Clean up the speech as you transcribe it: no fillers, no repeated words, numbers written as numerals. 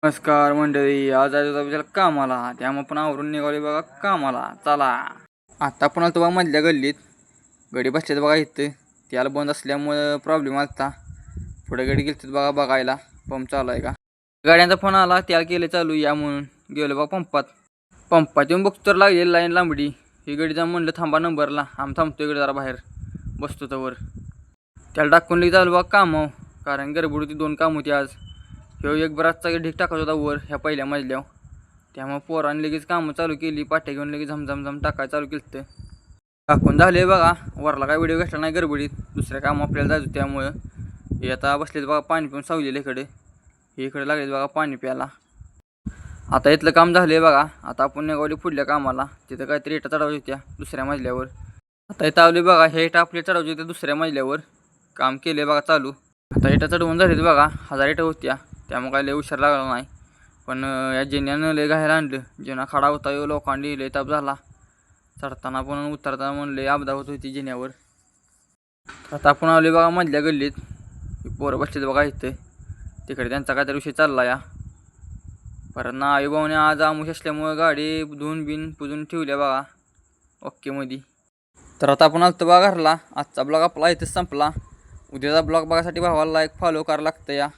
नमस्कार मंडळी, आज आहे कामाला. त्यामुळे पण आवरून निघाले बघा कामाला. चला आता पण आलो बघा मधल्या गल्लीत. गडी बसलेत बघा इथं. त्याला बंद असल्यामुळं प्रॉब्लेम आलता. पुढे गडी गेलतात बघा बघायला पंप चालू आहे का. गाड्यांचा फोन आला, त्याला केलं चालू या म्हणून गेलो बघा पंपात. पंपात येऊन बघतो तर लागेल लाईन लांबडी. ही गडी जाऊन म्हणलं थांबा नंबरला. आम्ही थांबतो इकडे जरा बाहेर बसतो तर. त्याला टाकून लई चालू बघा कामावर, कारण गडबड होती. 2 काम होती आज. ह्यो एक बराचसा ढीक टाकत होता वर ह्या पहिल्या मजल्यावर. त्यामुळे पोरांनी लगेच कामं चालू केली. पाट्या घेऊन लगेच झमझम टाकायला चालू केलं. टाकून झाले बघा. वरला काय व्हिडिओ घेतला नाही गडबडीत. दुसऱ्या काम आपल्याला जायचं त्यामुळं. हे आता बसलेत बघा पाणी पिऊन सावलेलं इकडे. हे इकडे लागलेत बघा पाणी प्यायला. आता इथलं काम झालं बघा. आता आपण निघाली पुढल्या कामाला. तिथं काहीतरी इटा चढवायच्या होत्या दुसऱ्या मजल्यावर. आता इथं आवली बघा. ह्या इटा आपल्या चढवायच्या होत्या दुसऱ्या मजल्यावर. काम केले बघा चालू. आता इटा चढवून झालेत बघा. 1000 इटा होत्या. त्यामुळे काय लय हुशार लागला नाही. पण या जिन्यानं लय घायला आणलं. जिना खडा होता यो लोकांनी लय ताप झाला. चढताना पण उतरताना म्हणून लय अपघात होत होती जिन्यावर. आता आपण आलो बघा मधल्या गल्लीत. पोरं बसलेत बघा इथं. तिकडे त्यांचा काहीतरी विषय चालला या. परत ना आईबाऊने आज आमुष असल्यामुळं गाडी धुवून बिन पुजून ठेवल्या बघा ओके मध्ये. तर आता आपण आलतो बघा घरला. आजचा ब्लॉग आपला इथंच संपला. उद्याचा ब्लॉग बघायसाठी भावाला एक फॉलो करायला लागतं या.